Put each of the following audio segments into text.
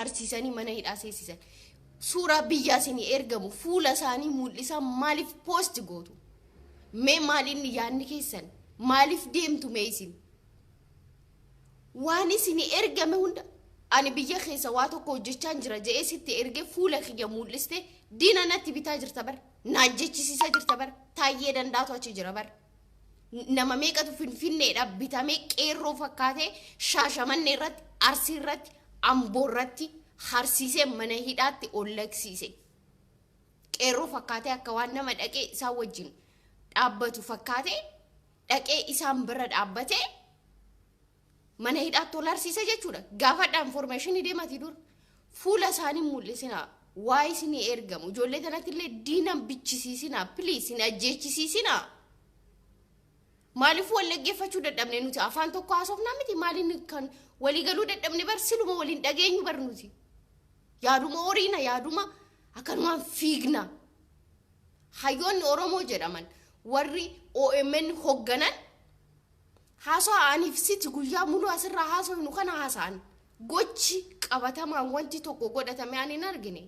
harsiisanii mana hidhaa seesisan. Suuraa biyyaa isinii ergamu fuula isaanii mul'isaa maaliif poost gootu? Mee maaliin yaadni keessan? Maaliif deemtu mee isin? Waan isinii ergame hunda ani biyya keessa waa tokko hojjechaa jira jedhee sitti erge fuula kiyya mul'iste diina natti bitaa jirta bar. Naan jechisiisaa jirta bar. Taayyee dandaatu achi jira bar. Nama meeqatu finfinneedha bitamee qeerroo fakkaatee Shaashamannee irratti, Arsii irratti, Amboo irratti harsiisee mana hidhaatti ollaqsiise. Qeerroo fakkaatee akka waan nama dhaqee isaa wajjin dhaabbatu fakkaatee dhaqee isaan bira dhaabbatee mana hidhaatti ol harsiise jechuudha. Gaafadha information deemati dur fuula isaanii mul'isina. Waa isinii ergamu ijoollee kanatti illee diina bichisiisina please hin ajjeechisiisina. Maaliif wallaggeeffachuu dadhabne nuti afaan tokko haasofnaa miti maaliin kan walii galuu dadhabne bar siluma waliin dhageenyu bar nuti. Yaaduma horiina yaaduma akkanumaan fiigna. Hayyoonni Oromoo jedhaman warri OMN hogganan haasa'aniif siti guyyaa muluu asirraa haasofnu kana haasa'an gochi qabatamaan wanti tokko godhatame ani hin argine.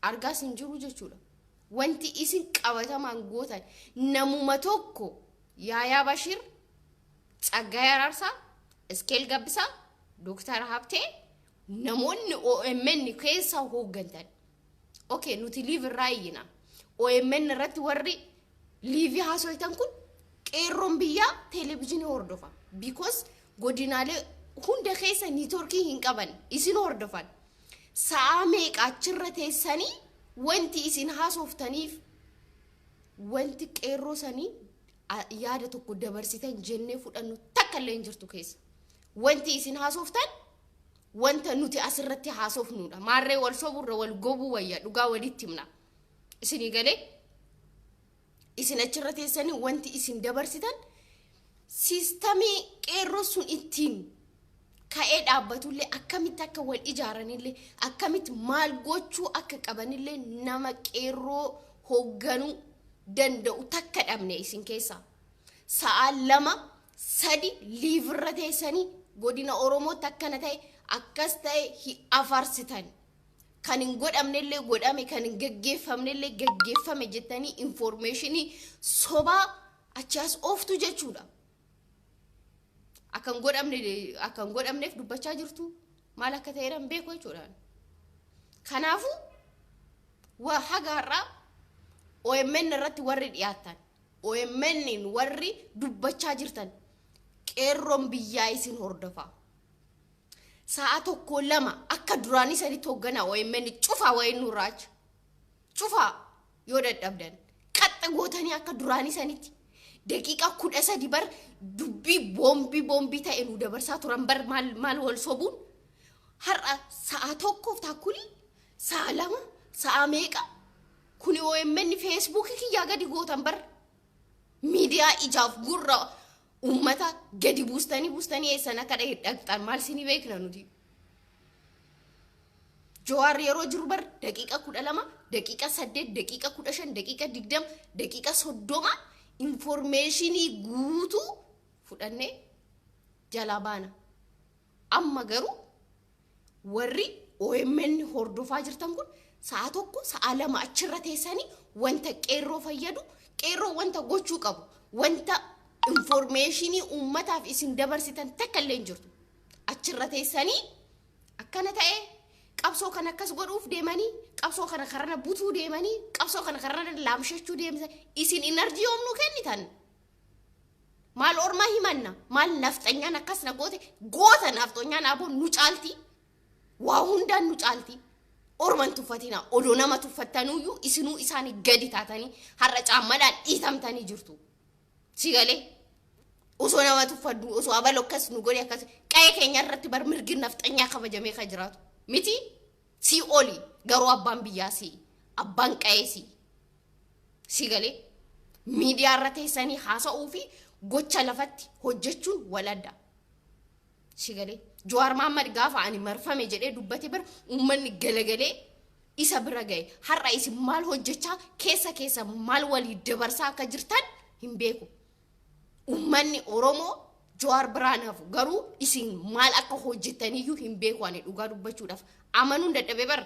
Argaas hin jiru jechuudha. Wanti isin qabatamaan gootan namuma tokko Yaayaa Bashir, Tsaggaayee Araarsaa, Iskeel Gabbisaa, Dooktar Habtee namoonni OMN keessa hooggantan. Okay, nuti live irraa iyyina. OMN irratti warri live haasoitan kun qeerroon biyyaa televizyinii hordofa. Because godinaalee hunda keessa niitoorkii hin qaban isin hordofan. Sa'a meeqa achirra teessanii wanti isin haasoftaniif wanti qeerroo sanii yaada tokko dabarsitan jennee fudhannu takka illee hin jirtu keessa. Wanti isin haasoftan wanta nuti asirratti haasofnudha. Maarree wal soburra wal gobuu wayya dhugaa walitti himna. Isinii galee isin achirra teessanii wanti isin dabarsitan siistamii qeerroo sun ittiin ka'ee dhaabbatullee akkamitti akka wal ijaaranillee akkamitti maal gochuu akka qabanillee nama qeerroo hoogganuu danda'u takka dhabne isin keessa. Sa'a 2-3 liivirra teessanii godina Oromootti akkana ta'e akkas ta'e hi afarsitan. Kan hin godhamnellee godhame kan hin gaggeeffamnellee gaggeeffame jettanii informationii sobaa achaas ooftu jechuudha. Akan godhamneef dubbachaa jirtu maal akka ta'eedhaan beeku jechuudha. Kanaafu waa hagaarraa OMN irratti warri dhiyaatan OMN warri dubbachaa jirtan qeerroon biyyaa isin hordofa. Sa'a 1-2 akka duraanii sanitti hoogganaa OMN cufaa wayin nurraacha. Cufaa yoo dadhabdan qaxxa gootanii akka duraanii sanitti daqiiqa 13 bar dubbii boombii ta'e nu dabarsaa turan bar maal wal sobuun har'a sa'a 1 taakuli sa'a 2 sa'a meeqa kuni OMN Facebook kiyyaa gadi gootan bar miidiyaa ijaaf gurra ummata gadi buustanii eessan akka dhaqxan maal sinii beekna nuti. Jawaar yeroo jiru bar daqiiqa 12 daqiiqa 8 daqiiqa 15 daqiiqa 20 daqiiqa 30 informationii guutuu fudhannee jalaa baana. Amma garuu warri OMN hordofaa jirtan kun sa'a 1 sa'a 2 achirra teessanii wanta qeerroo fayyadu qeerroo wanta gochuu qabu wanta informationii ummataaf isin dabarsitan takka illee hin jirtu. Achirra teessanii akkana ta'e qabsoo kana akkas godhuuf deemanii qabsoo kana karana butuu deemanii qabsoo kana karana laamshachuu deemsan isin energy omnu kennitan. Maal ormaa himanna maal nafxanyaan akkas na goota nafxanyaan aboo nu caalti waa hundaan nu caalti. Orman tuffatina odoo nama tuffattanuyyuu isinuu isaanii gadi taatanii har'a caammadhaan dhiitamtanii jirtu. Sigalee osoo nama tuffaddu osoo abaloo akkas nu godhe akkas qa'ee keenya irratti bar mirgi nafxanyaa kabajamee kan jiraatu miti si oli garuu abbaan biyyaa si abbaan qa'ee si galee miidiyaa irra teessanii haasa'uu fi gocha lafatti hojjechuun wal adda. Si galee Jawaar Mohaammed gaafa ani marfame jedhee dubbate bar uummanni galagalee isa bira ga'e har'a isin maal hojjechaa keessa maal walii dabarsaa akka jirtan hin beeku. Uummanni Oromoo Jawaar biraanaaf garuu isin maal akka hojjetaniyyuu hin beeku ani dhugaa dubbachuudhaaf amanuun dadhabee bar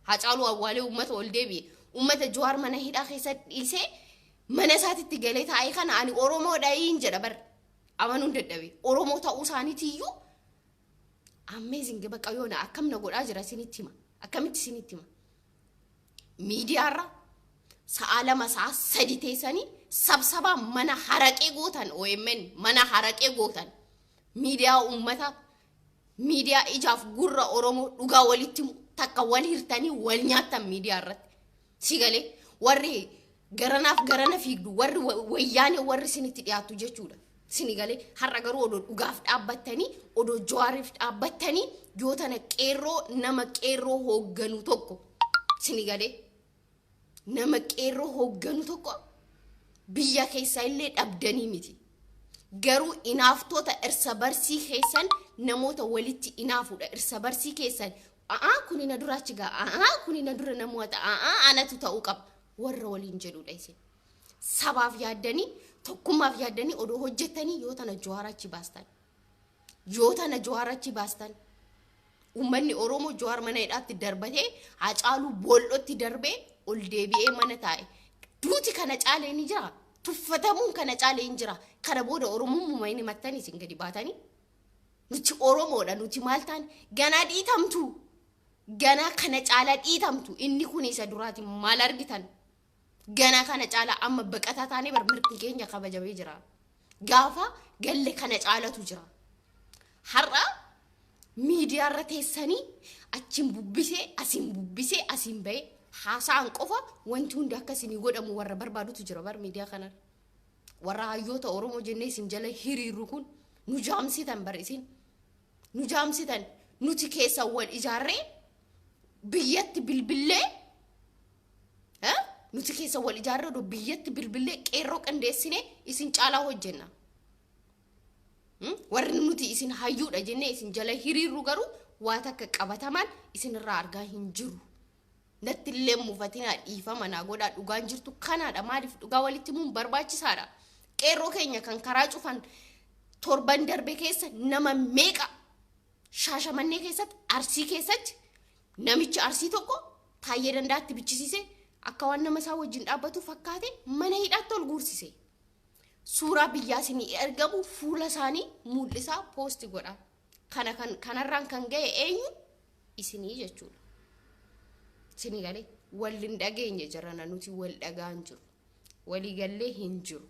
Haacaaluu Awwaalee uummata ol deebi'e uummata Jawaar mana hidhaa keessa dhiisee mana isaatitti galee taa'ee kana ani Oromoodha hin jedha bar amanuun dadhabee Oromoo ta'uu isaaniitiyyuu amazing bakka yoona akkam na godhaa jira isinitti hima akkamitti isinitti hima miidiyaarra sa'a lama sa'a sadi teessanii sabsaba mana haraqee gootan OMN mana haraqee gootan miidiyaa uummata miidiyaa ijaaf gurra Oromoo dhugaa walitti takka wal hirtanii wal nyaatan miidiyaa irratti sigalee warri garanaaf garana fiigdu warri wayyaanee warri isinitti dhiyaatu jechuudha sinigalee har'a garuu odoo dhugaaf dhaabbattanii odoo Jawaariif dhaabbattanii yoo tana qeerroo nama qeerroo hoogganu tokko sinigalee nama qeerroo hoogganu tokko biyya keessa illee dhabdanii miti garuu inaaftota irsa barsii keessan namoota walitti inaafuudha irsa barsii keessan kuni na duraachi gaa kuni na dura namoota anatu ta'uu qaba warra waliin jedhuudha isin sabaaf yaaddanii tokkummaaf yaaddanii odoo hojjettanii yoo tana Jawaarachi baastan ummanni Oromoo Jawaar mana hidhaatti darbatee Haacaaluu bool'otti darbee ol deebi'ee mana taa'e duuti kana caalee ni jira tuffatamuun kana caalee ni jira kana booda Oromummaa inni mattanii isin gadi baatanii nuti Oromoodha nuti maal taane ganaa dhiitamtu ganaa kana caalaa dhiitamtu inni kun isa duraati maal argitan ganaa kana caalaa amma baqataa taanee bar mirgi keenya kabajamee jira gaafa galle kana caalatu jira har'a miidiyaarra teessanii achiin bubbisee asiin ba'ee haasaan qofa wanti hundi akkasini godhamu warra barbaadutu jira bar miidiyaa kanarra warra hayyoota Oromoo jennee isin jala hiriirru kun nu jaamsitan bar isin nu jaamsitan nuti keessa wal ijaarree biyyatti bilbillee nuti keessa wal ijaarree odoo biyyatti bilbillee qeerroo qindeessinee isin caalaa hojjenna warri nuti isin hayyuudha jennee isin jala hiriirru garuu waa takka qabataman isinirraa argaa hin jiru natti illee mufatina dhiifama naa godhaa dhugaan jirtu kanaadha maaliif dhugaa walitti muun barbaachisaadha qeerroo keenya kan karaa cufan torban darbe keessa nama meeqa Shaashamannee keessatti Arsii keessatti namichi Arsii tokko Taayyee Dandaatti bichisiise akka waan nama isaa wajjin dhaabbatu fakkaate mana hidhaatti ol guursise suuraa biyyaa isinii ergamu fuula isaanii mul'isaa poosti godha kanarraan kan ga'e eenyu isinii jechuudha isinii galee waliin dhageenye jirana nuti wal dhagaan jiru walii gallee hin jiru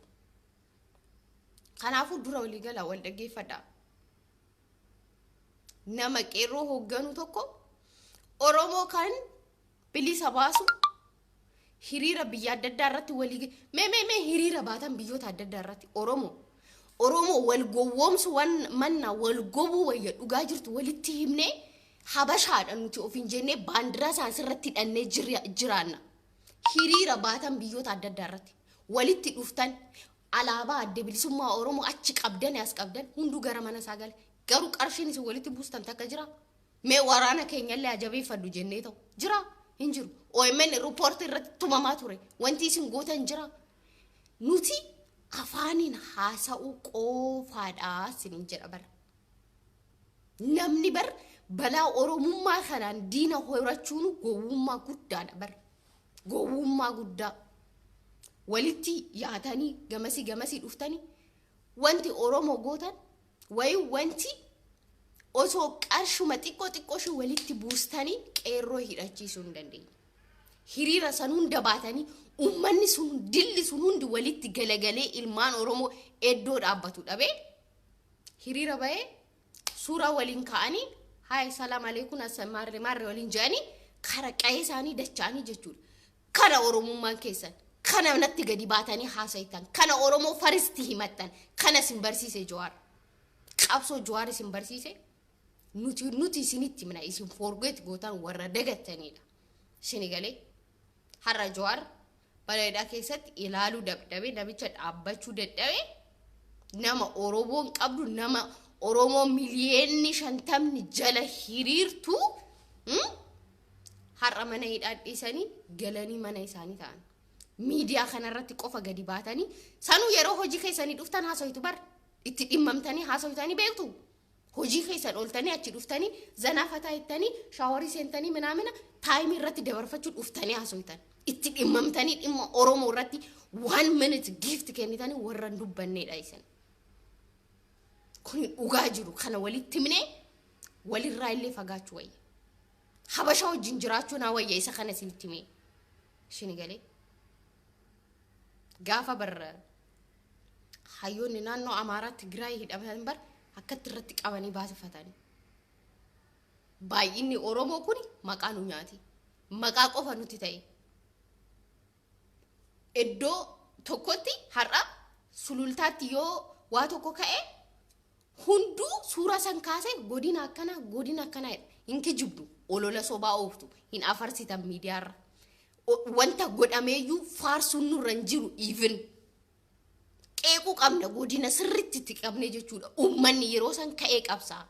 kanaafuu dura walii galaa wal dhageeffadhaa nama qeerroo hoogganu tokko Oromoo kan bilisa baasu hiriira biyya adda addaa irratti walii mee hiriira baatan biyyoota adda addaa irratti Oromoo wal gowwoomsu manna wal gobuu wayya dhugaa jirtu walitti himnee habashaadha nuti ofiin jennee baandiraa isaan irratti hidhannee jiraanna hiriira baatan biyyoota adda addaa irratti walitti dhuftan alaabaa adda bilisummaa Oromoo achi qabdan as qabdan hunduu gara mana isaa gale garuu qarshiin isin walitti buustan takka jira mee waraana keenyallee ajabeeffadhu jennee ta'u jira hin jiru OMN report irratti tumamaa ture wanti isin gootan jira nuti afaaniin haasa'uu qofaadha sinin jedha bar namni bar balaa Oromummaa kanaan diina horachuun gowwummaa guddaadha bar gowwummaa guddaa walitti yaatanii gamasii dhuftanii wanti Oromoo gootan wanti osoo qarshuma xiqqoo walitti buustanii qeerroo hidhachiisuu hin dandeenye hiriira san hunda baatanii ummanni sun dilli sun hundi walitti galagalee ilmaan Oromoo eddoo dhaabbatu dhabee hiriira ba'ee suuraa waliin ka'anii haay salaam alaykum asmaarre marre waliin jedhanii kara qa'ee isaanii dachaanii jechuudha kana Oromummaan keessan kana natti gadi baatanii haasayitan kana Oromoo faristi himattan kana sin barsiise Jawaar qabsoo Jawaar sin barsiise nuti isinitti mina isin forget gootan warra dagataniidha Senegalee har'a Jawaar bareedaa keessatti ilaaluu dadhabee namicha dhaabbachuu dadhabee nama Oromoon qabdu nama Oromoo miliyoonni 50 jala hiriirtu har'a mana hidhaa dhiisanii galanii mana isaanii ta'an miidiyaa kanarratti qofa gadi baatanii sanuu yeroo hojii keessanii dhuftan haasawitu bar itti dhimmamtanii haasawtanii beektu hojii keessan ooltanii achi dhuftanii zanaafataa ittanii shaaworii seentanii minaamina taayimii irratti dabarfachuu dhuftanii haasawtan itti dhimmamtanii dhimma Oromoo irratti 1 minute gift kennitanii warra dubbanneedha isin kun dhugaa jiru kana walitti himnee walirraa illee fagaachuu wayya habasha wajjin jiraachuu naa wayya isa kana isinitti himee ishini galee gaafa barra hayyoonni naannoo Amaaraa Tigraay hidhamanii bar akkatti irratti qabanii baasifatanii baay'inni Oromoo kun maqaa nu nyaati maqaa qofa nuti ta'e iddoo tokkotti har'a sulultaatti yoo waa tokko ka'e hunduu suura san kaasee godina akkana hinki jibdu olola sobaa ooftu hin afarsitan miidiyaarra wanta godhameeyyuu faarsuun nurra hin jiru even qeequu qabna godina sirriitti itti qabne jechuudha ummanni yeroo san ka'ee qabsaa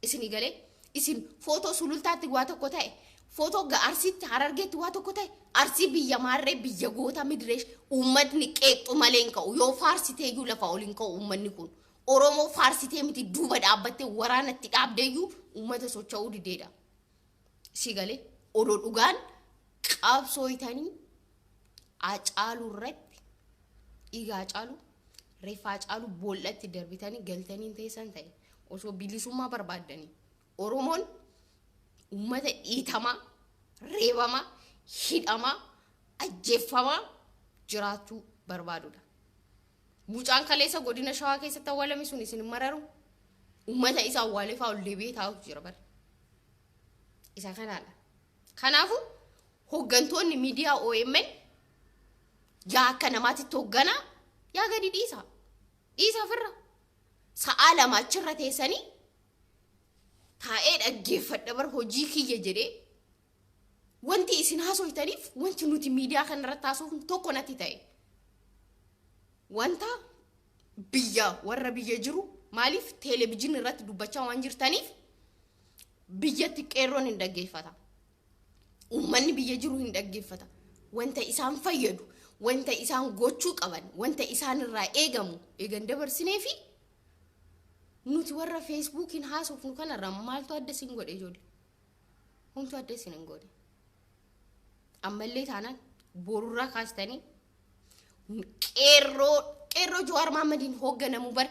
isini galee isin footoo sulultaatti waa tokko ta'e footoo Arsiitti Harargeetti waa tokko ta'e Arsii biyya maarree biyya goota midreesh ummatni qeexu malee hin ka'u yoo faarsiteeyyuu lafa oliin ka'u ummanni kun Oromoo faarsitee miti duuba dhaabbattee waraanatti dhaabdeeyyuu ummata socho'uu dideedha si galee odoo dhugaan qabsooytanii Hacaaluu irratti dhiiga Hacaaluu reeffa Hacaaluu boollatti darbitanii galtanii teessan ta'e osoo bilisummaa barbaaddanii Oromoon ummata dhiitamaa reebamaa hidhamaa ajjeeffamaa jiraachuu barbaadudha mucaan kaleessa godina Shawaa keessatti awwaalame sun isin mararu ummata isa awwaalee fa'aa ol deebi'ee taa'utu jira bar isa kanaadha kanaafuu hoggantoonni miidiyaa OMN yaa akka namaatti hogganaa yaa gadi dhiisa firra sa'a lama achirra teessanii taa'ee dhaggeeffadha bar hojii kiyya jedhee wanti isin haasofitaniif wanti nuti miidiyaa kanarratti haasofnu tokko natti ta'e wanta biyya warra biyya jiru maaliif televizyinii irratti dubbachaa waan jirtaniif biyyatti qeerroon hin dhaggeeffata ummanni biyya jiru hin dhaggeeffata wanta isaan fayyadu wanta isaan gochuu qaban wanta isaan irraa eegan dabarsinee fi nuti warra Facebookiin haasofnu kanarraa maaltu adda isin godhe ijoollee humtu adda isin hin godhe ammallee taanaan borurraa kaastanii qeerroo Jawaar Mahammadiin hoogganamu bar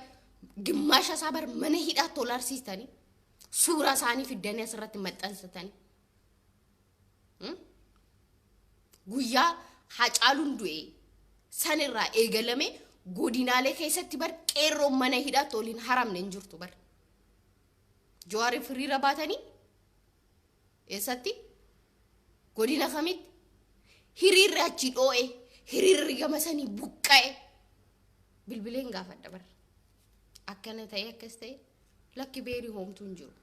gimmaasha isaa bar mana hidhaatti ol arsiistanii suuraa isaanii fiddanii asirratti maxxansatanii guyyaa Hacaaluun du'e sanirraa eegalame godinaalee keessatti bar qeerroo mana hidhaatti oliin haramne hin jirtu bar Jawaariif hiriira baatanii eessatti godina kamitti hiriirri achi dhoo'e hiriirri gama sanii buqqa'e bilbileen gaafadha bar akkana ta'e akkas ta'e lakki beerii hoomtuu hin jiru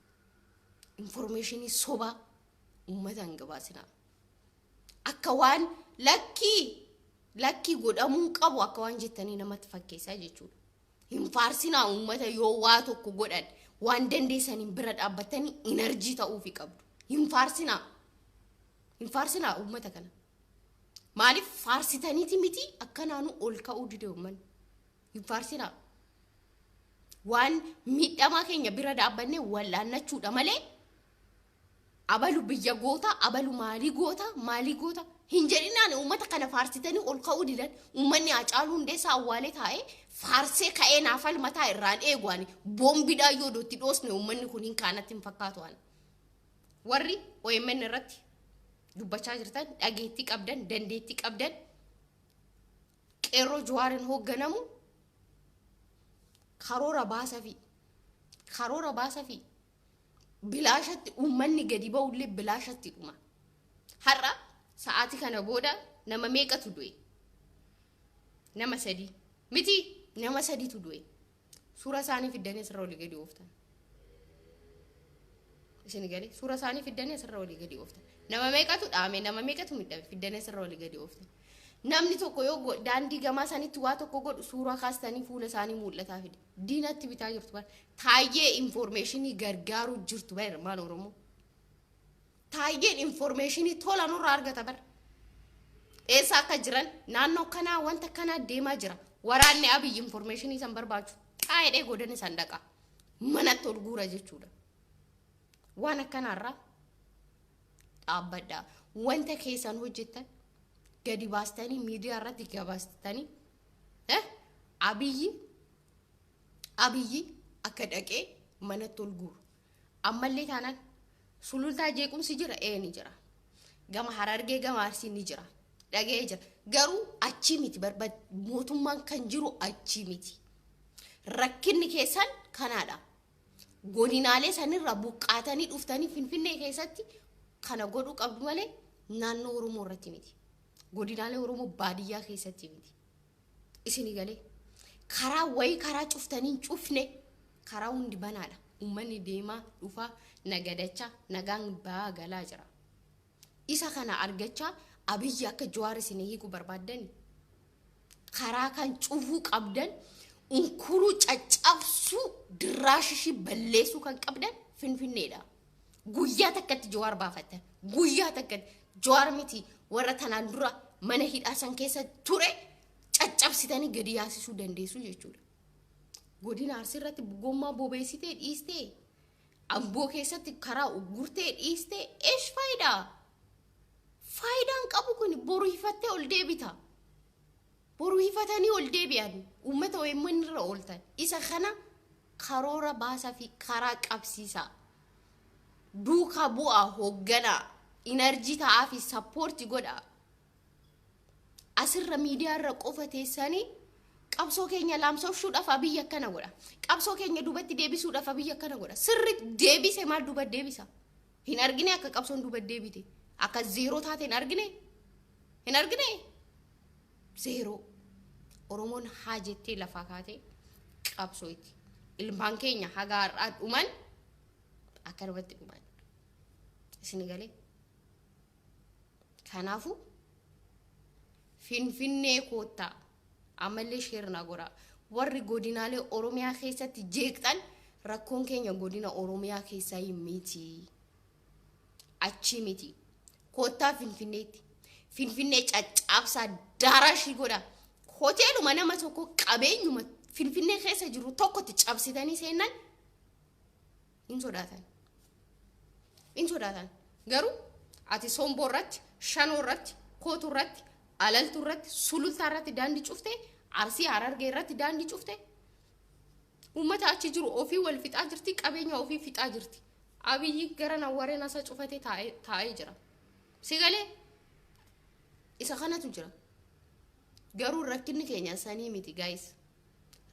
informationii sobaa ummata hin gabaasinaa akka waan lakki godhamuun qabu akka waan jettanii namatti fakkeessaa jechuudha hin faarsinaa ummata yoo waa tokko godhan waan dandeessaniin bira dhaabbatanii enerjii ta'uufi qabdu hin faarsinaa ummata kana maaliif faarsitaniiti miti akkanaanu ol ka'uu dide ummanni hin faarsinaa waan miidhamaa keenya bira dhaabbannee wallaannachuudha malee abalu biyya goota abalu maalii goota hin jedhinaan ummata kana faarsitanii ol ka'uu didan ummanni Hacaaluu Hundeessaa awwaalee taa'ee faarsee ka'ee naafal mataa irraan eegwaani boombiidhaa yoo dootti dhoosne ummanni kun hin kaanatti hin fakkaatu waan warri OMN irratti dubbachaa jirtan dhageettii qabdan dandeettii qabdan qeerroo Jawaariin hoogganamu karoora baasaa fi bilaashatti ummanni gadi ba'ullee bilaashatti dhuma har'a sa'aatii kana booda nama meeqatu du'e nama 3 miti nama 3tu du'e suura isaanii fiddanii asirra olii gadi ooftan isin galee suura isaanii fiddanii asirra olii gadi ooftan nama meeqatu dhaame nama meeqatu midhame fiddanii asirra olii gadi ooftan namni tokko yoo daandii gamaa sanitti waa tokko godhu suuraa kaastanii fuula isaanii mul'ataa fide diinatti bitaa jirtu bar taayee informationii gargaaruu jirtu bar irmaan Oromoo taayeen informationii tola nurraa argata bar eessa akka jiran naannoo kanaa wanta kanaa deemaa jira waraanni Abiy informationii san barbaadu Xaayidhee godhani sandaqa. Manatti ol guura jechuudha. Waan akkanarraa dhaabbadhaa. Wanta keessan hojjettan gadi baastanii miidiyaa irratti gabaastanii abiyyi akka dhaqee manatti ol guuru. Ammallee taanaan sulultaa jeequmsi jira ni jira. Gama Harargee gama Arsii ni jira. Dhagee jira. Garuu achi miti mootummaan kan jiru achi miti. Rakkinni keessan kanaadha. Godinaalee sanirra buqqaatanii dhuftanii Finfinnee keessatti kana godhuu qabdu malee naannoo Oromoo irratti miti. Godinaalee Oromoo baadiyyaa keessatti miti. Isin galee karaa cuftanii cufne karaa hundi banaadha. Uummanni deemaa dhufaa nagadachaa nagaan ba'aa galaa jira. Isa kana argachaa Abiyyi akka Jawaar isin hiiku barbaaddani. Karaa kan cufuu qabdan unkuru caccabsuu diraashishii balleessuu kan qabdan Finfinneedha. Guyyaa takkatti Jawaar baafattan. Guyyaa takkatti Jawaar miti warra tanaan dura mana hidhaa san keessa ture caccabsitanii gadi yaasisuu dandeessu jechuudha. Godina Arsii irratti gommaa bobeessitee dhiistee Amboo keessatti karaa uggurtee dhiistee eesh faayidaa? Faayidaan qabu kun boru hifattee ol deebita. Boru hifatanii ol deebi'an uummata OMN irra ooltan. Isa kana karoora baasaa fi karaa qabsiisaa. Duukaa bu'aa hoogganaa. Inerjii ta'aa fi sappoortii godhaa. Asirra miidiyaa irra qofa teessanii qabsoo keenya laamsofshuudhaaf Abiyyi akkana godha. Qabsoo keenya duubatti deebisuudhaaf Abiyyi akkana godha. Sirri deebise maal duuba deebisa? Hin argine akka qabsoon duuba deebite. Akka zeeroo taate hin argine? Zeeroo. Oromoon haa jettee lafaa kaatee qabsooyti. Ilmaan keenya haga har'aa dhuman akkanumatti dhuman. Isin galee? Kanaafuu Finfinnee koottaa ammallee sheerna godhaa. Warri godinaalee Oromiyaa keessatti jeeqxan rakkoon keenya godina Oromiyaa keessaa miti. Achi miti. Koottaa Finfinneetti. Finfinnee caccabsaa daaraashii godhaa. Hoteeluma nama tokko qabeenyuma Finfinnee keessa jiru tokkotti cabsitanii seenan hin sodaatan. Garuu ati Somboo irratti, Shanoo irratti, Kootuu irratti, Alaltuu irratti, Sulultaa irratti daandii cuftee, Arsii Harargee irratti daandii cuftee uummata achi jiru ofii wal fixaa jirti, qabeenya ofii fixaa jirti. Abiyyi gara Nawwareen asa cufatee taa'ee jira. Sigalee isa kanatu jira. Garuu rakkinni keenya sanii miti guys.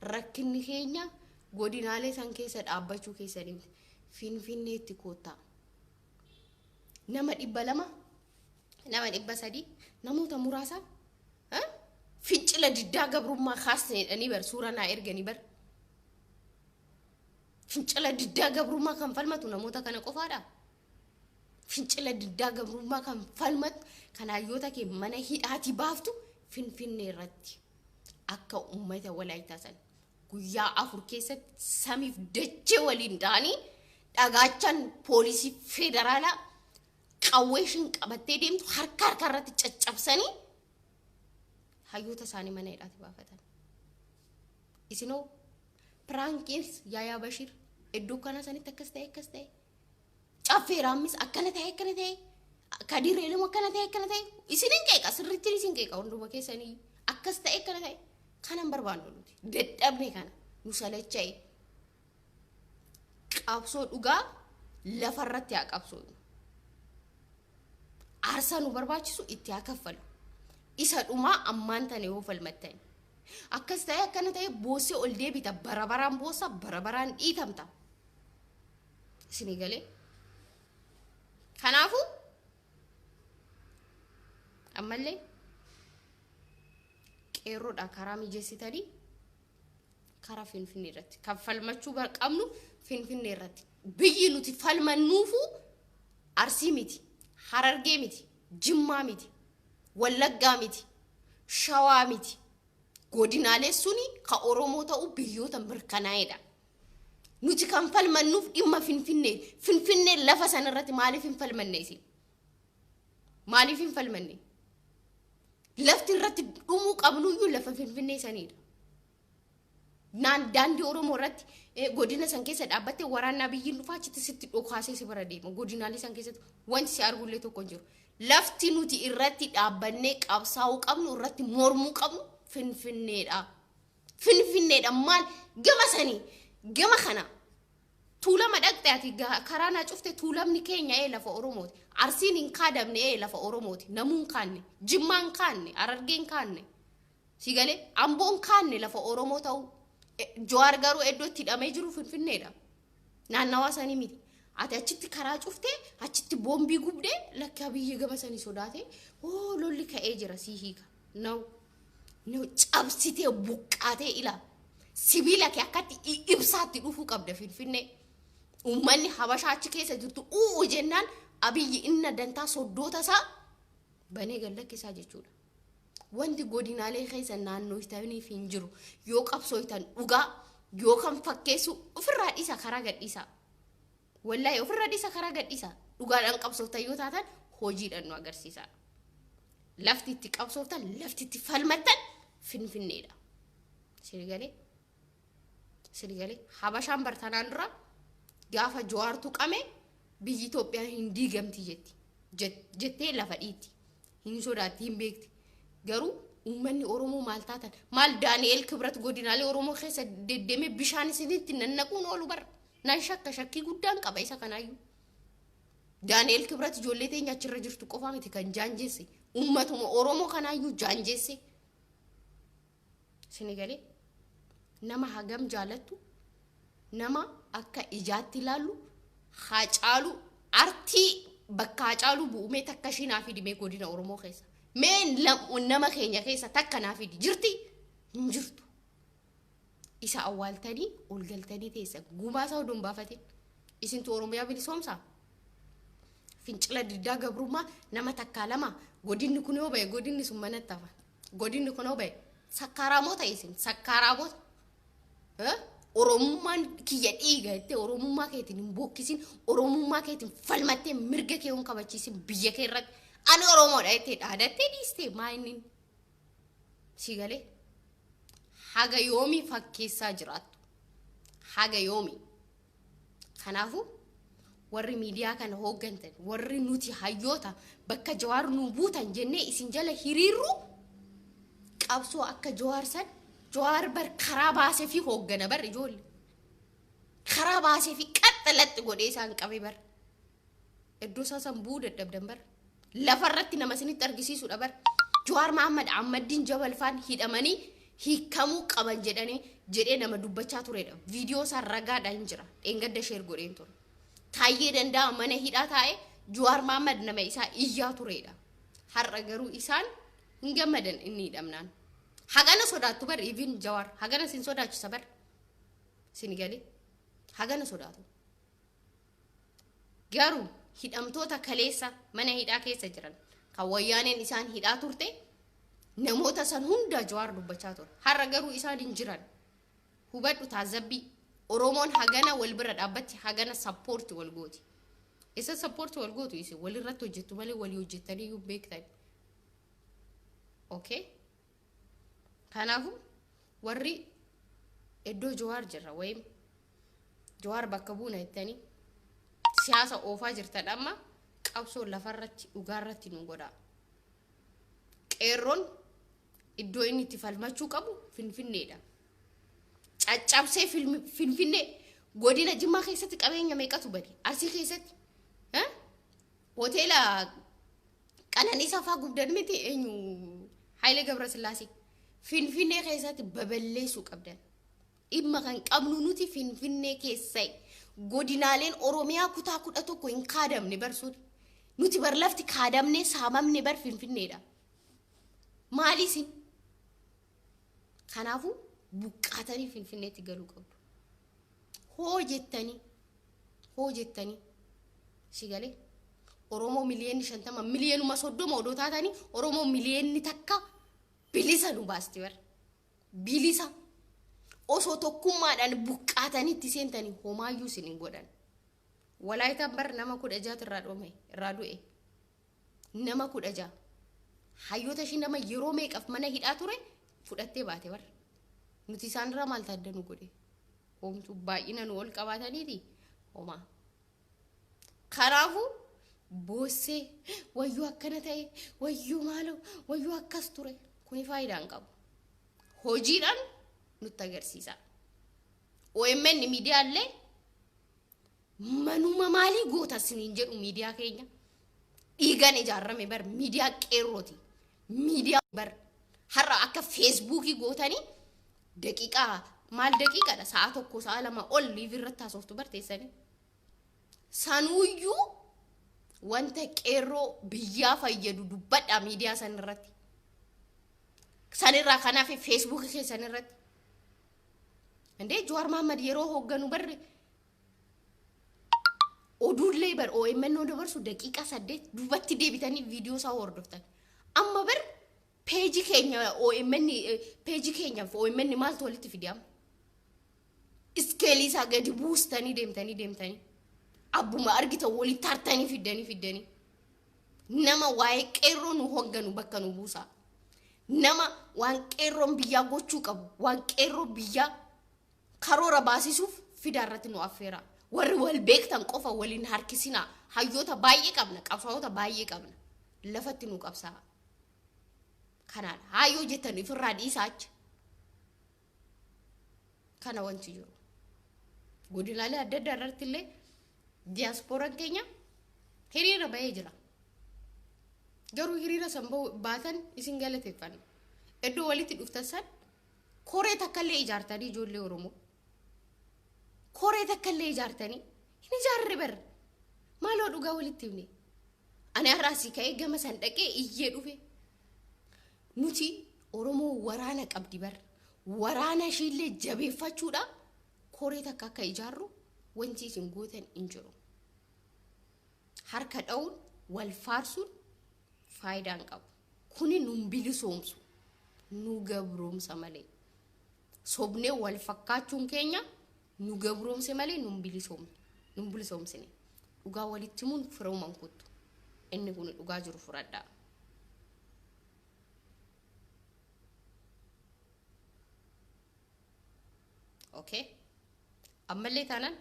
Rakkinni keenya godinaalee san keessa dhaabbachuu keessanii miti. Finfinneetti koottaa. Nama 200, nama 300, namoota muraasa fincila diddaa gabrummaa kaasneedhanii bar suuraa naa erganii bar. Fincila diddaa gabrummaa kan falmatu namoota kana qofaadha. Fincila diddaa gabrummaa kan falmatu kan hayyoota kee mana hidhaati baaftu Finfinnee irratti akka uummata Walaayittaa san guyyaa 4 keessatti samiif dachee waliin ta'anii dhagaachan poolisii federaalaa qawweeshin qabattee deemtu harka irratti caccabsanii hayyoota isaanii mana hidhaati baafatan. Isinoo prankiins Yaayaa Bashir iddoo kana sanitti akkas ta'e. Caffeeraamis akkana ta'e. Kadireeluma akkana ta'e. Isinin qeeqa sirriitti isin qeeqa hunduma keessanii akkas ta'e akkana ta'e. Kanan barbaannu nuti. Dadhabne kana nu salacha'e. Qabsoo dhugaa lafarratti haa qabsoo. Aarsaa nu barbaachisu itti haa kaffalu. Isa dhumaa ammaan tana yoo falmattan. Akkas ta'e akkana ta'e boossee ol deebita barabaraan boossa barabaraan dhiitamta. Isinii galee? Kanaafuu ammallee qeerroodha karaa mijeessitanii karaa Finfinnee irratti kan falmachuu qabnu Finfinnee irratti biyyi nuti falmannuufu Arsii miti, Harargee miti, Jimmaa miti, Wallaggaa miti, Shawaa miti. Godinaalee suni ka Oromoo ta'u biyyoota mirkanaa'edha. Nuti kan falmannuuf dhimma Finfinnee lafa san irratti maaliif hin falmanne isin? Maaliif hin falmanne? Lafti irratti dhumuu qabnuyyuu lafa Finfinnee sanidha. naan daandii Oromoo irratti godina san keessa dhaabbattee waraanaa biyyiin dhufaa achitti sitti dhokaasee si bara deema godinaalee san keessatti wanti si argullee tokko hin jiru. Lafti nuti irratti dhaabbannee qabsaa'uu qabnu irratti mormuu qabnu Finfinneedha. Finfinneedha maal gama sanii gama kana tuulama dhaqxeeti karaa naa cufte tuulamni keenya lafa Oromooti. Arsiin hin kaadamne lafa Oromooti. Namuun kaanne Jimmaan kaanne Harargeen kaanne sigalee Amboon kaanne lafa Oromoo ta'u. Jawaar garuu iddootti hidhamee jiru Finfinneedha. Naannawaa sanii miti. Ati achitti karaa cuftee achitti boombii gubdee lakkaa biyya gama sanii sodaatee lolli ka'ee jira sii hiika. No cabsitee buqqaatee ilaa. Sibiila kee akkatti ibsaatti dhufuu qabda Finfinnee. Uummanni Habashaa achi keessa jirtu jennaan Abiyyi inna dantaa soddoota isaa banee gallakkisaa jechuudha. Wanti godinaalee keessa naannoo itaniif hin jiru yoo qabsooytan dhugaa yoo kan fakkeessu ofirraa dhiisa karaa gadhiisa. Wallahi ofirraa dhiisa karaa gadhiisa. Dhugaadhaan qabsooftan yoo taatan hojiidhaan nu agarsiisa. Lafti itti qabsooftan lafti itti falmattan Finfinneedha. Sirgalee Habashaan bartanaan dura gaafa Jawaartu qame biyyi Itoophiyaa hin diigamti jettee lafa dhiitti. Hin sodaatti hin beekti. Garuu uummanni Oromoo maal taatan maal Daani'eel Kibrat godinaalee Oromoo keessa deddeemee bishaan isinitti nannaquun oolu bara nan shakkii guddaan qaba isa kanaayyuu. Daani'eel Kibrat ijoollee teenya achirra jirtu qofaa miti kan jaanjeesse uummatuma Oromoo kanaayyuu jaanjeesse. Sinigalee nama hagam jaalattu nama akka ijaatti ilaallu Haacaaluu artii bakka Haacaaluu bu'umee takka shinaaf hidhimee godina Oromoo keessa. Meen nama keenya keessa takka naaf hidhi jirti hin jirtu. Isa awwaaltanii ol galtanii teessa gumaa isaa oduun baafatin isintu Oromiyaa bilisoomsaa. Fincila diddaa gabrummaa nama takkaa lama godinni kun yoo ba'e godinni sun manatti hafa. Godinni kun yoo ba'e sakkaaraamoota isin sakkaaraamoota. Oromummaan kiyya dhiiga jettee Oromummaa keetiin hin bokkisin Oromummaa keetiin falmattee mirga kee hin kabachiisin biyya kee irratti. Ani Oromoodha jettee dhaadattee dhiistee maayiniin sigalee haga yoomii fakkeessaa jiraattu haga yoomii. Kanaafuu warri miidiyaa kana hooggantan warri nuti hayyoota bakka Jawaar nu buutan jennee isin jala hiriirru qabsoo akka Jawaar san Jawaar bar karaa baasee fi hooggana bar ijoollee karaa baasee fi qaxxalatti godhee isaan qabee bar iddoo isaa san buu dadhabdan bar. Lafarratti nama isinitti argisiisudha bar Jawaar Mahammad Ahmadiin Jabalfaan hidhamanii hiikamuu qaban jedhee nama dubbachaa turedha. Viidiyoo isaa ragaadhaan jira. Dheengadda sheer godheen ture. Taayyee danda'a mana hidhaa taa'ee Jawaar Mahammad nama isaa iyyaa turedha. Har'a garuu isaan hin gammadan inni hidhamnaan. Hagana sodaattu bar even Jawaar hagana sin sodaachisa bar sinigalee hagana sodaatu. Garuu hidhamtoota kaleessa mana hidhaa keessa jiran kan wayyaaneen isaan hidhaa turte namoota san hunda Jawaar dubbachaa ture. Har'a garuu isaan hin jiran. Hubadhu taazabbii Oromoon hagana wal bira dhaabbatti hagana sappoorti wal gooti. Isa sappoorti wal gootu isin walirratti hojjettu malee walii hojjettanii iyyuu beektan. Okay? Kanaafuu warri iddoo Jawaar jirra wayim Jawaar bakka buuna jettanii siyaasa oofaa jirtan amma qabsoo lafarratti dhugaarratti nu godha. Qeerroon iddoo inni itti falmachuu qabu Finfinneedha. Caccabsee Finfinnee godina Jimmaa keessatti qabeenya meeqatu bade? Arsii keessatti hoteela Qananiisaa fa'aa gubdan miti eenyu Hayilee Gabrasillaasee Finfinnee keessatti baballeessuu qabdan. Dhimma kan qabnu nuti Finfinnee keessaa godinaaleen Oromiyaa kutaa 11 hin kaadamne barsuun nuti bar lafti kaadamne saamamne bar Finfinneedha. Maaliisin kanaafuu buqqaatanii Finfinneetti galuu qabdu. Hoo jettanii sigalee Oromoo miliyoonni 50 miliyoonuma 30 odoo taatanii Oromoo miliyoonni takka bilisa nu baasti bar bilisa. Osoo tokkummaadhaan buqqaatanii itti seentanii homaayyuu isin hin godhan. Walaayitaan bar nama 16 irraa du'e. Nama 16. Hayyoota ishii nama yeroo meeqaf mana hidhaa ture fudhattee baate bar. nuti isaanirraa maal taaddanu godhe homtuu baay'ina nu ol qabaataniiti homaa kanaafuu boossee wayyuu akkana ta'e wayyuu maaloo wayyuu akkas ture kuni faayidaan qabu hojiidhaan nutti agarsiisa OMN miidiyaallee manuma maalii goota siniin jedhu miidiyaa keenya dhiigaan ijaarame bar miidiyaa qeerrooti miidiyaa bar har'a akka feesbuukii gootanii daqiiqaa maal daqiiqadha sa'a tokko sa'a lama ol liiv irratti haasoftu barteessanii sanuuyyuu wanta qeerroo biyyaa fayyadu dubbadha miidiyaa sanirratti sanirraa kanaaf feesbuukii keessanirratti ande Jawaar Mohaammed yeroo hoogganu barre oduullee bar OMN dabarsu daqiiqaa 8 duubatti deebitanii viidiyoo isaa hordoftan amma bar peeji keenya OMN maaltu walitti fidama iskeelii isaa gadi buustanii deemtanii abbuma argita walitti tartanii fiddanii nama waa'ee qeerroo nu hoogganu bakka nu buusa nama waan qeerroon biyyaa gochuu qabu waan qeerroo biyyaa karoora baasisuuf fidaarratti nu affeera warri wal beektan qofa waliin harkisina hayyoota baay'ee qabna qabsaa'ota baay'ee qabna lafatti nu qabsaa kanaan hayyoo jettan ifirraa dhiisaacha kana wanti jiru godinaalee adda addaa irratti illee diyaaspooraan keenya hiriira bahee jira garuu hiriira san baatan isin galateeffanna iddoo walitti dhuftan san koree takkallee ijaartanii ijoollee Oromoo koree takkallee ijaartanii hin ijaarre bar maaloo dhugaa walitti himne ani har'aasii ka'ee gama san dhaqee iyyee dhufe nuti Oromoo waraana qabdi bar waraana ishiillee jabeeffachuudha koree takka akka ijaarru wanti isin gootan hin jiru harka dha'uun wal faarsuun faayidaan qabu kuni nun bilisoomsu nu gabroomsa malee sobnee wal fakkaachuun keenya nu gabroomse malee nun bilisoomsine dhugaa walitti himuun firooman kuttu inni kun dhugaa jiru furadhaa okay ammallee taanaan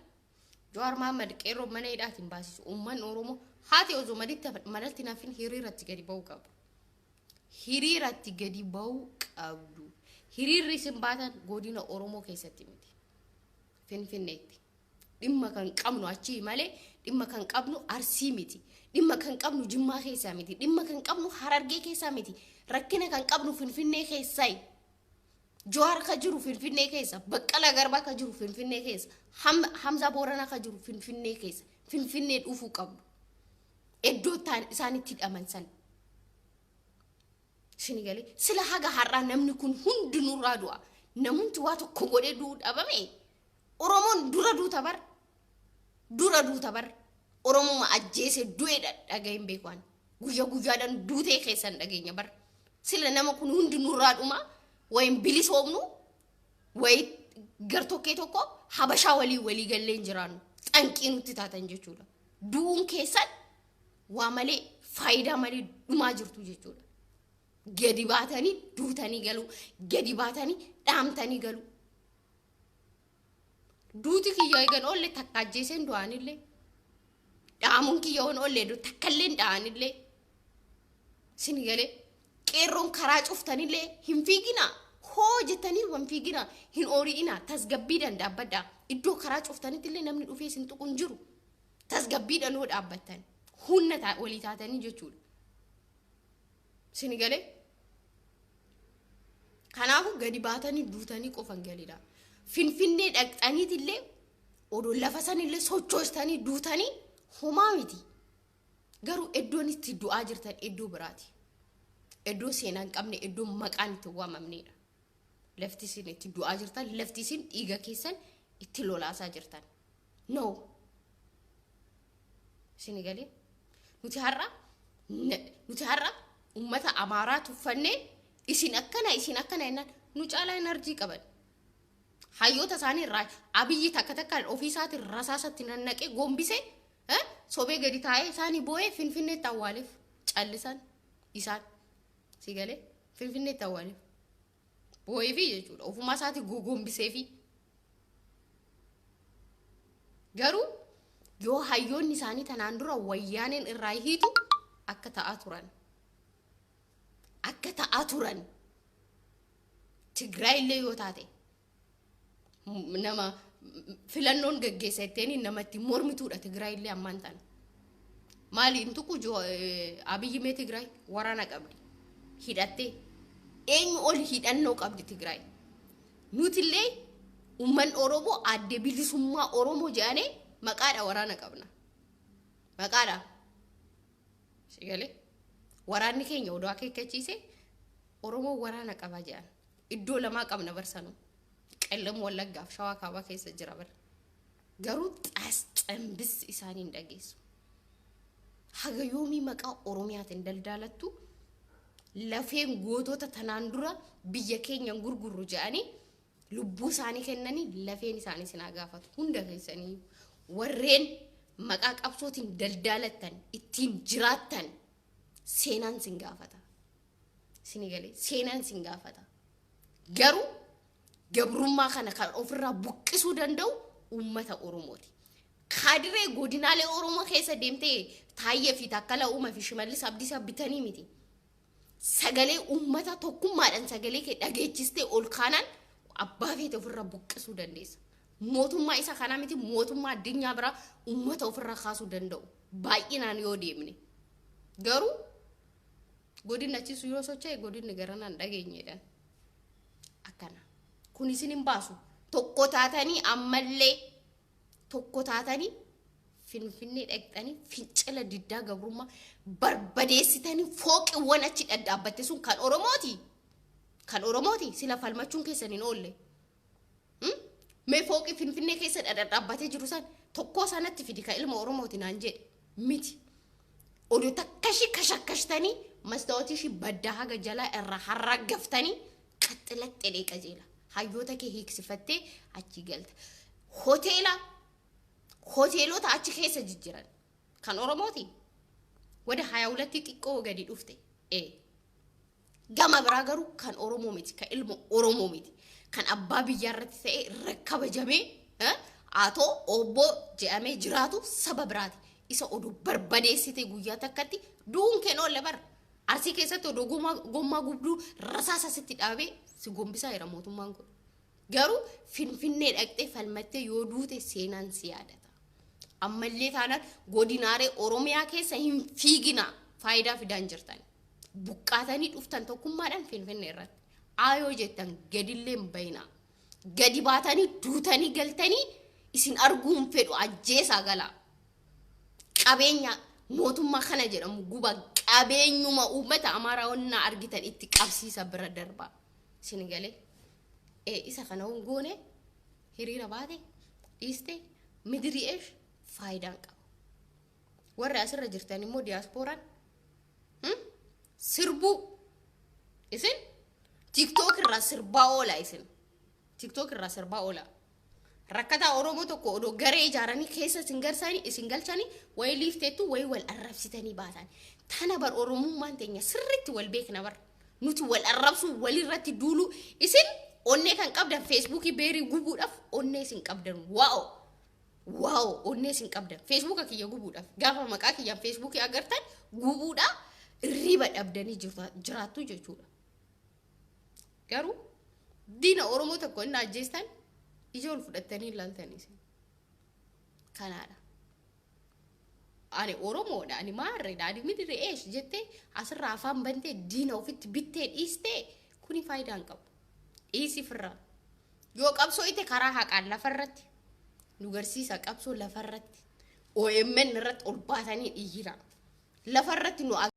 Jawaar Mohaammed qeerroo mana hidhaatiin baasisu uummanni Oromoo haati osoo madalti naafin hiriiratti gadi ba'uu qabdu hiriiratti gadi ba'uu qabdu hiriirri isin baatan godina Oromoo keessatti miti Finfinneetti dhimma kan qabnu achi malee dhimma kan qabnu Arsii miti dhimma kan qabnu Jimmaa keessaa miti dhimma kan qabnu Harargee keessaa miti rakkina kan qabnu Finfinnee keessaa Jawaar ka jiru Finfinnee keessa Baqqalaa Garbaa ka jiru Finfinnee keessa Hamza Booranaa ka jiru Finfinnee keessa Finfinnee dhufuu qabdu iddoo isaanitti hidhaman san Sinigalee sila haga har'aa namni kun hundi nurraa du'a namunti waa tokko godhee du'uu dhabame Oromoon dura duuta bar Oromoo ma ajjeese du'ee dhagahin beekwaan guyyaadhaan duutee keessan dhageenya bar sila nama kun hundi nurraa dhuma wayin bilisoomnu way gartokkee tokko habashaa walii galleen jiraannu xanqii nutti taatan jechuudha du'uun keessan waa malee faayidaa malee dhumaa jirtu jechuudha gadi baatanii duutanii galu gadi baatanii dhaamtanii galu duuti kiyyaa eegan oolle takka ajjeeseen du'anillee dhaamuun kiyyaa oolle takkalleen dha'anillee Sinigalee qeerroon karaa cuftanillee hin fiigina hoo jettanii wan fiigina hin oori'ina tasgabbiidhaan dhaabbadha iddoo karaa cuftanittillee namni dhufee sin tuqun jiru tasgabbiidhaan hoo dhaabbattan hunna walii taatanii jechuudha Sinigalee kanaafu gadi baatanii duutanii qofan galidha Finfinnee dhaqxaniitillee odoo lafa sanillee sochoostanii duutanii homaa miti garuu iddoon itti du'aa jirtan iddoo biraati iddoo seenaan qabne iddoo maqaan itti waamamneedha lafti isin itti du'aa jirtan lafti isin dhiiga keessan itti lolaasaa jirtan no Sinigalee nuti har'a ummata Amaaraa tuffannee isin akkana jennaan nu caalaa enerjii qaban hayyoota isaanii irraa Abiyyi takka ofiisaatti rasaasatti nannaqee gombise sobee gadi taa'ee isaanii boo'ee Finfinneetti awwaaleef callisan isaan Sinigalee Finfinneetti awwaaleef boo'ee fi jechuudha ofuma isaati gogombisee fi garuu yoo hayyoonni isaanii tanaan dura wayyaaneen irraa hiitu akka ta'aa turan Tigraay illee yoo taate nama filannoon gaggeessatteeni namatti mormituudha Tigraay illee ammaan tan maali intuku Abiyyi mee Tigraay waraana qabdi hidhattee eenyu ol hidhannoo qabdi Tigraay nutillee umman Oromoo adde bilisummaa Oromoo jedhanii maqaadha waraana qabna maqaadha sigale waraanni keenya odoo akeekkachiise Oromoo waraana qaba jedhan iddoo lamaa qabna barsanu qellam wallaggaaf shawaa kaabaa keessa jira bar garuu xambis isaaniin dhageessu haga yoomii maqaa Oromiyaatiin daldaalattu lafeen gootota tanaan dura biyya keenya gurgurru jedhanii lubbuu isaanii kennanii lafeen isaanii sinaa gaafatu hunda keessanii warreen maqaa qabsootiin daldaalatan ittiin jiraattan seenaan sin gaafata sinigalee seenaan sin gaafata garuu gabrummaa kana kan ofirraa buqqisuu danda'u ummata Oromooti kaadiree godinaalee Oromoo keessa deemtee Taayyee fi Takkala Uumaa fi Shimallis Abdiisaa bitanii miti sagalee ummata tokkummaadhaan sagalee kee dhageechistee ol kaanaan abbaa feete ofirraa buqqisuu dandeessa mootummaa isa kana miti mootummaa addunyaa bira ummata ofirraa kaasuu danda'u baay'inaan yoo deemne garuu godin achisu yoo socho'e godinni garanaan dhageenyeedhaan akkana kun isin hin baasu tokko taatanii ammallee tokko taatanii finfinnee dhaqxanii fincila diddaa gabrummaa barbadeessitanii fooqiiwwan achi dhadhaabbatte sun kan Oromooti sila falmachuun keessan hin oolle mee fooqii finfinnee keessa dhadhaabbatee jiru san tokko sanatti fidi ka ilma Oromooti naan jedhe miti oduu takkashi kashakashtanii mastawatishi badda haga jalaa irra harraggaftanii qaxxilaxxee qajeela hayyoota kee hiiksifattee achi galta hoteelota achi keessa jijjiran kan Oromooti wada 22 xiqqoo gadi dhufte gama biraa garuu kan Oromoo miti kan ilma Oromoo miti kan abbaa biyyaa irratti ta'e rakkaba jamee atoo obbo jedhamee jiraatu saba biraati isa oduu barbadeessite guyyaa takkatti duun kenoolle bar arsii keessatti oduu gommaa gubduu rasaasa sitti dhaabee si gombisaa jira mootummaan kun garuu finfinnee dhaqxee falmattee yoo duute seenaan si yaadata ammallee taanaan godinaalee Oromiyaa keessa hin fiigina faayidaa fidaan jirtan buqqaatanii dhuftan tokkummaadhaan finfinnee irratti aayoo jettan gadilleen bayna gadi baatanii duutanii galtanii isin arguun fedhu ajjeesaa gala qabeenya mootummaa kana jedhamu guba qabeenyuma uummata Amaaraa onna argitan itti qabsiisa bira darba isin galee isa kana goone hiriira baate dhiiste midiri'eesh faayidaan qaba warra asirra jirtan immoo diyaaspooraan sirbu isin TikTok irraa sirbaa oola rakkata Oromoo tokko odoo garee ijaaranii keessa isin galchanii way liifteettu way wal arrabsitanii baatan tana bar Oromummaan teenya sirriitti wal beekna bar nuti wal arrabsu walirratti duulu isin onnee kan qabdan Facebookii beerii gubuudhaaf onnee isin qabdan waaw onnee isin qabdan Facebook kiyya gubuudhaaf gaafa maqaa kiyyaan Facebook agartan gubuudhaaf riba dhabdanii jiraattu jechuudha garuu diina Oromoo tokko inni ajjeestan ija ol fudhattanii ilaaltanii kanaadha ani Oromoodha ani maarreedha ani midiri'eesh jettee asirraa afaan bantee diina ofitti bittee dhiistee kuni faayidaan qabu dhiisi firraa yoo qabsoo ite karaa haqaan lafarratti nu garsiisa qabsoo lafarratti OMN irratti ol baatanii dhiira lafarratti nu